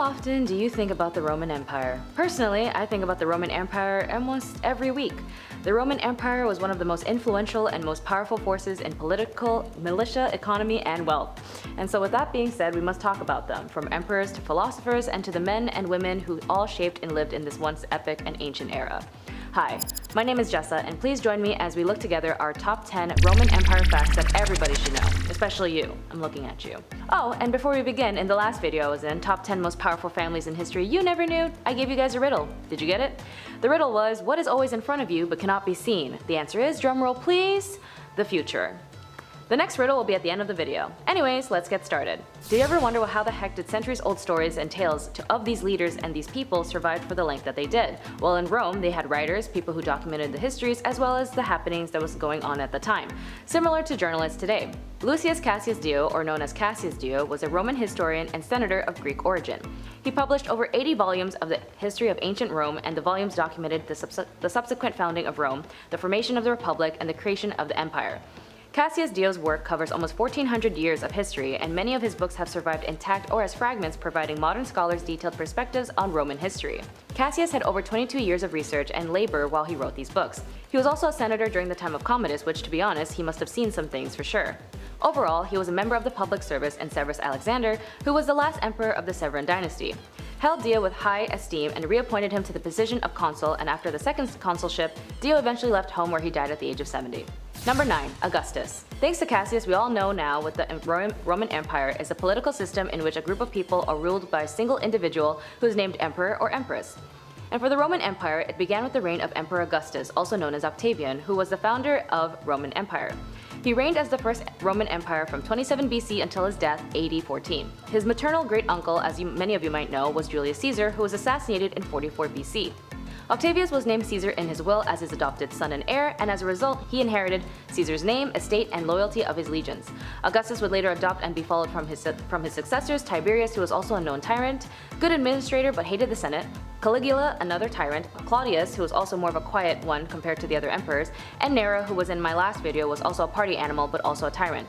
often do you think about the Roman Empire? Personally, I think about the Roman Empire almost every week. The Roman Empire was one of the most influential and most powerful forces in political, militia, economy, and wealth. And so with that being said, we must talk about them, from emperors to philosophers and to the men and women who all shaped and lived in this once epic and ancient era. Hi, my name is Jessa, and please join me as we look together our top 10 Roman Empire facts that everybody should know, especially you. I'm looking at you. Oh, and before we begin, in the last video I was in, top 10 most powerful families in history you never knew, I gave you guys a riddle. Did you get it? The riddle was, what is always in front of you but cannot be seen? The answer is, drumroll please, the future. The next riddle will be at the end of the video. Anyways, let's get started. Do you ever wonder how the heck did centuries-old stories and tales of these leaders and these people survive for the length that they did? Well, in Rome, they had writers, people who documented the histories, as well as the happenings that was going on at the time, similar to journalists today. Lucius Cassius Dio, or known as Cassius Dio, was a Roman historian and senator of Greek origin. He published over 80 volumes of the history of ancient Rome, and the volumes documented the subsequent founding of Rome, the formation of the Republic, and the creation of the empire. Cassius Dio's work covers almost 1,400 years of history, and many of his books have survived intact or as fragments, providing modern scholars detailed perspectives on Roman history. Cassius had over 22 years of research and labor while he wrote these books. He was also a senator during the time of Commodus, which, to be honest, he must have seen some things for sure. Overall, he was a member of the public service, and Severus Alexander, who was the last emperor of the Severan dynasty, held Dio with high esteem and reappointed him to the position of consul, and after the second consulship, Dio eventually left home where he died at the age of 70. Number 9. Augustus. Thanks to Cassius, we all know now what the Roman Empire is, a political system in which a group of people are ruled by a single individual who is named emperor or empress. And for the Roman Empire, it began with the reign of Emperor Augustus, also known as Octavian, who was the founder of Roman Empire. He reigned as the first Roman Empire from 27 BC until his death, AD 14. His maternal great-uncle, as many of you might know, was Julius Caesar, who was assassinated in 44 BC. Octavius was named Caesar in his will as his adopted son and heir, and as a result, he inherited Caesar's name, estate, and loyalty of his legions. Augustus would later adopt and be followed from his successors, Tiberius, who was also a known tyrant, good administrator but hated the Senate, Caligula, another tyrant, Claudius, who was also more of a quiet one compared to the other emperors, and Nero, who was in my last video, was also a party animal but also a tyrant.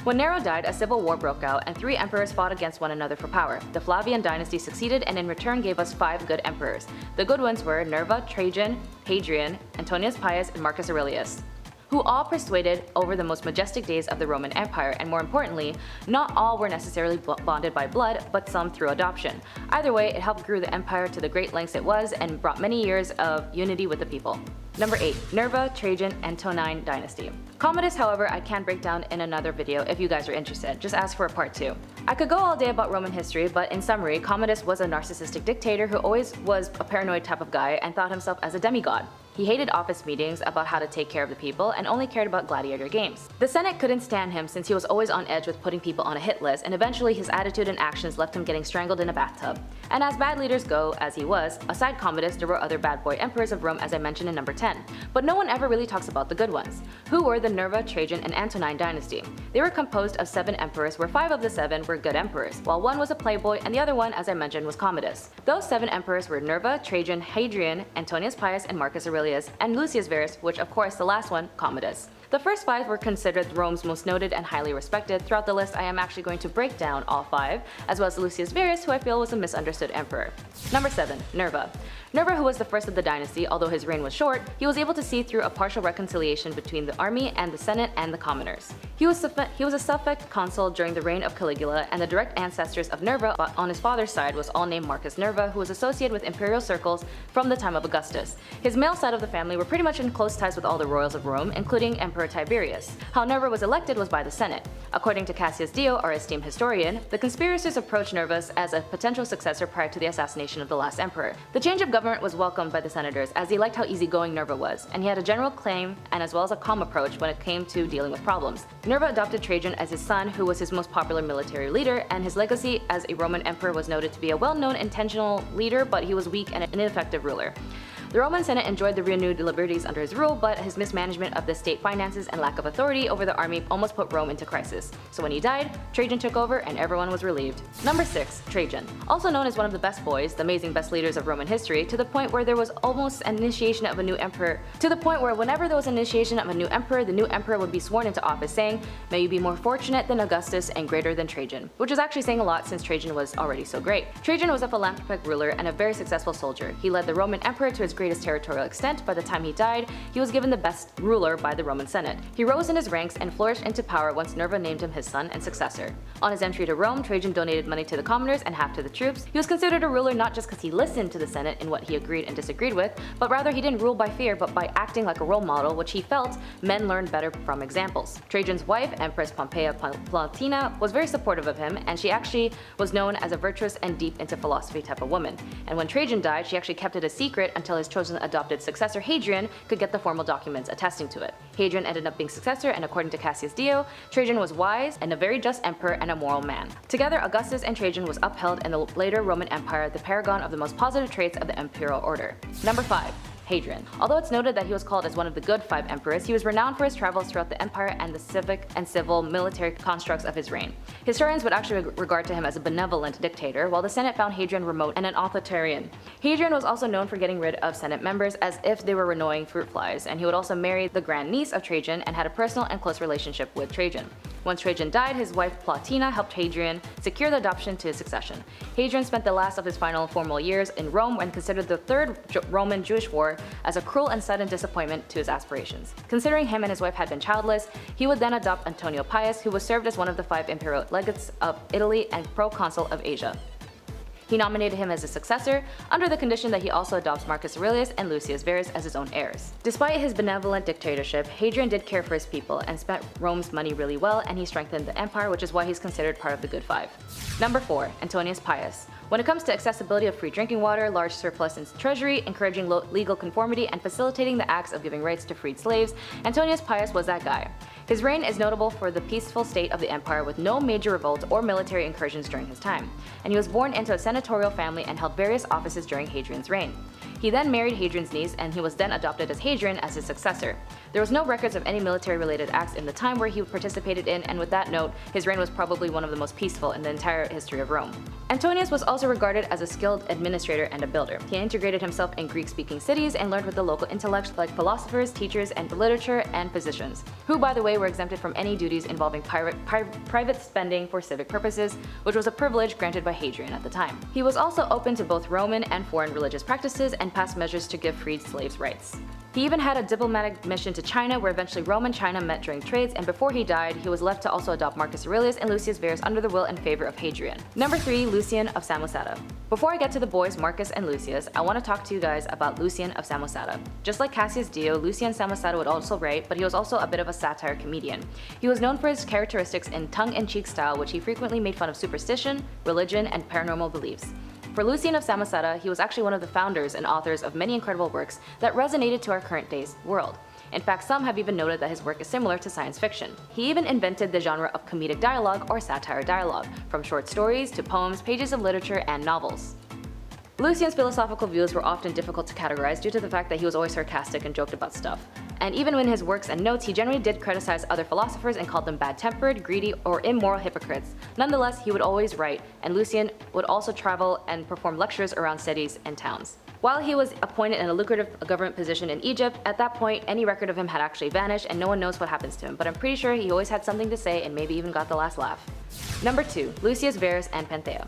When Nero died, a civil war broke out, and 3 emperors fought against one another for power. The Flavian dynasty succeeded and in return gave us 5 good emperors. The good ones were Nerva, Trajan, Hadrian, Antonius Pius, and Marcus Aurelius, who all persuaded over the most majestic days of the Roman Empire, and more importantly, not all were necessarily bonded by blood, but some through adoption. Either way, it helped grow the empire to the great lengths it was and brought many years of unity with the people. Number 8. Nerva, Trajan, Antonine dynasty. Commodus, however, I can break down in another video if you guys are interested. Just ask for a part 2. I could go all day about Roman history, but in summary, Commodus was a narcissistic dictator who always was a paranoid type of guy and thought himself as a demigod. He hated office meetings about how to take care of the people and only cared about gladiator games. The Senate couldn't stand him since he was always on edge with putting people on a hit list, and eventually his attitude and actions left him getting strangled in a bathtub. And as bad leaders go, as he was, aside Commodus, there were other bad boy emperors of Rome, as I mentioned in number 10. But no one ever really talks about the good ones, who were the Nerva, Trajan, and Antonine dynasty. They were composed of 7 emperors, where 5 of the 7 were good emperors, while 1 was a playboy and the other one, as I mentioned, was Commodus. Those 7 emperors were Nerva, Trajan, Hadrian, Antonius Pius, and Marcus Aurelius, and Lucius Verus, which of course the last one, Commodus. The first 5 were considered Rome's most noted and highly respected. Throughout the list, I am actually going to break down all 5, as well as Lucius Verus, who I feel was a misunderstood emperor. Number 7. Nerva. Nerva, who was the first of the dynasty, although his reign was short, he was able to see through a partial reconciliation between the army and the Senate and the commoners. He was a suffect consul during the reign of Caligula, and the direct ancestors of Nerva on his father's side was all named Marcus Nerva, who was associated with imperial circles from the time of Augustus. His male side of the family were pretty much in close ties with all the royals of Rome, including Emperor Tiberius. How Nerva was elected was by the Senate. According to Cassius Dio, our esteemed historian, the conspirators approached Nerva as a potential successor prior to the assassination of the last emperor. The change of government was welcomed by the senators, as they liked how easygoing Nerva was, and he had a general claim and as well as a calm approach when it came to dealing with problems. Nerva adopted Trajan as his son, who was his most popular military leader, and his legacy as a Roman emperor was noted to be a well-known intentional leader, but he was weak and an ineffective ruler. The Roman Senate enjoyed the renewed liberties under his rule, but his mismanagement of the state finances and lack of authority over the army almost put Rome into crisis. So when he died, Trajan took over and everyone was relieved. Number 6. Trajan. Also known as one of the best boys, the amazing best leaders of Roman history, to the point where there was almost an initiation of a new emperor, to the point where whenever there was an initiation of a new emperor, the new emperor would be sworn into office saying, "May you be more fortunate than Augustus and greater than Trajan," which is actually saying a lot since Trajan was already so great. Trajan was a philanthropic ruler and a very successful soldier. He led the Roman emperor to his greatest territorial extent. By the time he died, he was given the best ruler by the Roman Senate. He rose in his ranks and flourished into power once Nerva named him his son and successor. On his entry to Rome, Trajan donated money to the commoners and half to the troops. He was considered a ruler not just because he listened to the Senate in what he agreed and disagreed with, but rather he didn't rule by fear but by acting like a role model, which he felt men learned better from examples. Trajan's wife, Empress Pompeia Palatina, was very supportive of him, and she actually was known as a virtuous and deep into philosophy type of woman. And when Trajan died, she actually kept it a secret until his chosen adopted successor Hadrian could get the formal documents attesting to it. Hadrian ended up being successor, and according to Cassius Dio, Trajan was wise and a very just emperor and a moral man. Together, Augustus and Trajan was upheld in the later Roman Empire, the paragon of the most positive traits of the imperial order. Number 5. Hadrian. Although it's noted that he was called as one of the good 5 emperors, he was renowned for his travels throughout the empire and the civic and civil military constructs of his reign. Historians would actually regard to him as a benevolent dictator, while the Senate found Hadrian remote and an authoritarian. Hadrian was also known for getting rid of Senate members as if they were annoying fruit flies, and he would also marry the grandniece of Trajan and had a personal and close relationship with Trajan. Once Trajan died, his wife Plotina helped Hadrian secure the adoption to his succession. Hadrian spent the last of his final formal years in Rome and considered the Third Roman-Jewish War as a cruel and sudden disappointment to his aspirations. Considering him and his wife had been childless, he would then adopt Antonius Pius, who was served as one of the 5 imperial legates of Italy and proconsul of Asia. He nominated him as his successor, under the condition that he also adopts Marcus Aurelius and Lucius Verus as his own heirs. Despite his benevolent dictatorship, Hadrian did care for his people and spent Rome's money really well, and he strengthened the empire, which is why he's considered part of the Good 5. Number 4. Antonius Pius. When it comes to accessibility of free drinking water, large surplus in treasury, encouraging legal conformity, and facilitating the acts of giving rights to freed slaves, Antonius Pius was that guy. His reign is notable for the peaceful state of the empire with no major revolts or military incursions during his time, and he was born into a senatorial family and held various offices during Hadrian's reign. He then married Hadrian's niece, and he was then adopted as Hadrian as his successor. There was no records of any military-related acts in the time where he participated in, and with that note, his reign was probably one of the most peaceful in the entire history of Rome. Antonius was also regarded as a skilled administrator and a builder. He integrated himself in Greek-speaking cities and learned with the local intellects like philosophers, teachers, and literature and physicians, who, by the way, were exempted from any duties involving private spending for civic purposes, which was a privilege granted by Hadrian at the time. He was also open to both Roman and foreign religious practices and passed measures to give freed slaves rights. He even had a diplomatic mission to China, where eventually Rome and China met during trades, and before he died, he was left to also adopt Marcus Aurelius and Lucius Verus under the will and favor of Hadrian. Number 3. Lucian of Samosata. Before I get to the boys Marcus and Lucius, I want to talk to you guys about Lucian of Samosata. Just like Cassius Dio, Lucian Samosata would also write, but he was also a bit of a satire comedian. He was known for his characteristics in tongue-in-cheek style, which he frequently made fun of superstition, religion, and paranormal beliefs. For Lucian of Samosata, he was actually one of the founders and authors of many incredible works that resonated to our current day's world. In fact, some have even noted that his work is similar to science fiction. He even invented the genre of comedic dialogue or satire dialogue, from short stories to poems, pages of literature, and novels. Lucian's philosophical views were often difficult to categorize due to the fact that he was always sarcastic and joked about stuff. And even in his works and notes, he generally did criticize other philosophers and called them bad-tempered, greedy, or immoral hypocrites. Nonetheless, he would always write, and Lucian would also travel and perform lectures around cities and towns. While he was appointed in a lucrative government position in Egypt, at that point any record of him had actually vanished and no one knows what happens to him, but I'm pretty sure he always had something to say and maybe even got the last laugh. Number 2. Lucius Verus and Panthea.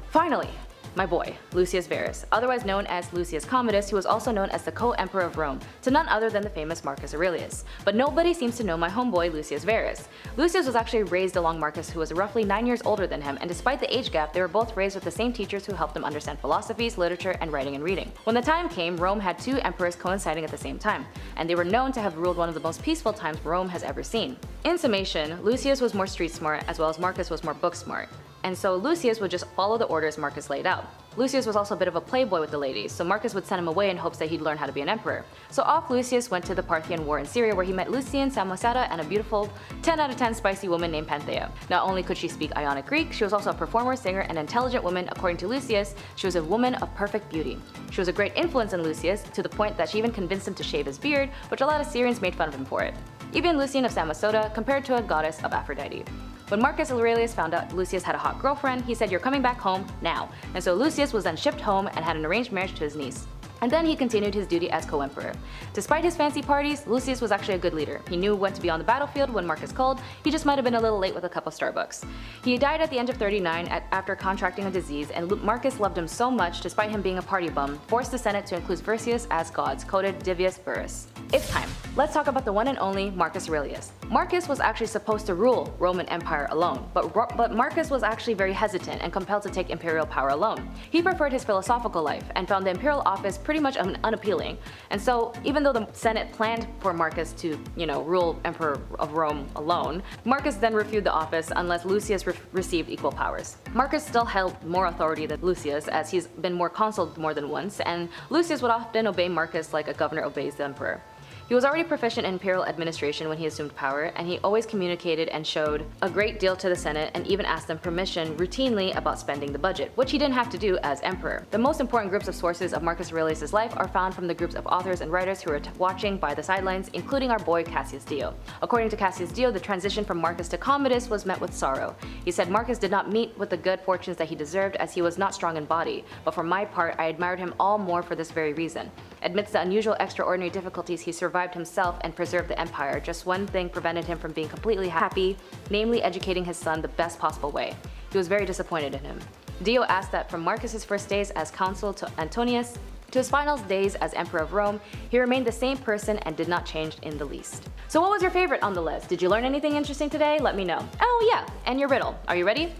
Finally! My boy, Lucius Verus, otherwise known as Lucius Commodus, who was also known as the co-emperor of Rome, to none other than the famous Marcus Aurelius. But nobody seems to know my homeboy Lucius Verus. Lucius was actually raised along Marcus, who was roughly 9 years older than him, and despite the age gap, they were both raised with the same teachers who helped them understand philosophies, literature, and writing and reading. When the time came, Rome had 2 emperors coinciding at the same time, and they were known to have ruled one of the most peaceful times Rome has ever seen. In summation, Lucius was more street smart, as well as Marcus was more book smart. and so Lucius would just follow the orders Marcus laid out. Lucius was also a bit of a playboy with the ladies, so Marcus would send him away in hopes that he'd learn how to be an emperor. So off Lucius went to the Parthian War in Syria, where he met Lucian, Samosata, and a beautiful 10 out of 10 spicy woman named Panthea. Not only could she speak Ionic Greek, she was also a performer, singer, and intelligent woman. According to Lucius, she was a woman of perfect beauty. She was a great influence on Lucius, to the point that she even convinced him to shave his beard, which a lot of Syrians made fun of him for it. Even Lucian of Samosata compared to a goddess of Aphrodite. When Marcus Aurelius found out Lucius had a hot girlfriend, he said, "You're coming back home now." And so Lucius was then shipped home and had an arranged marriage to his niece. And then he continued his duty as co-emperor. Despite his fancy parties, Lucius was actually a good leader. He knew when to be on the battlefield when Marcus called, he just might have been a little late with a cup of Starbucks. He died at the age of 39 after contracting a disease, and Marcus loved him so much, despite him being a party bum, forced the Senate to include Versius as gods, quoted Divius Burrus. It's time. Let's talk about the one and only Marcus Aurelius. Marcus was actually supposed to rule Roman Empire alone, but Marcus was actually very hesitant and compelled to take imperial power alone. He preferred his philosophical life and found the imperial office pretty much unappealing. And so, even though the Senate planned for Marcus to, rule Emperor of Rome alone, Marcus then refused the office unless Lucius received equal powers. Marcus still held more authority than Lucius, as he's been more consuled more than once, and Lucius would often obey Marcus like a governor obeys the emperor. He was already proficient in imperial administration when he assumed power, and he always communicated and showed a great deal to the Senate and even asked them permission routinely about spending the budget, which he didn't have to do as emperor. The most important groups of sources of Marcus Aurelius' life are found from the groups of authors and writers who were watching by the sidelines, including our boy Cassius Dio. According to Cassius Dio, the transition from Marcus to Commodus was met with sorrow. He said Marcus did not meet with the good fortunes that he deserved, as he was not strong in body, but for my part I admired him all more for this very reason. Amidst the unusual extraordinary difficulties, he survived himself and preserved the empire. Just one thing prevented him from being completely happy, namely educating his son the best possible way. He was very disappointed in him. Dio asked that from Marcus's first days as consul to Antonius to his final days as emperor of Rome, he remained the same person and did not change in the least. So what was your favorite on the list? Did you learn anything interesting today? Let me know. Oh yeah, and your riddle. Are you ready?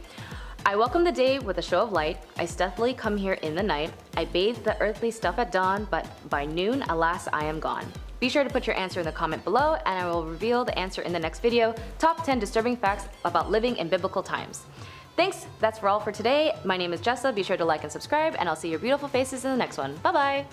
I welcome the day with a show of light. I stealthily come here in the night. I bathe the earthly stuff at dawn, but by noon, alas, I am gone. Be sure to put your answer in the comment below, and I will reveal the answer in the next video, Top 10 Disturbing Facts About Living in Biblical Times. Thanks, that's all for today. My name is Jessa. Be sure to like and subscribe, and I'll see your beautiful faces in the next one. Bye bye!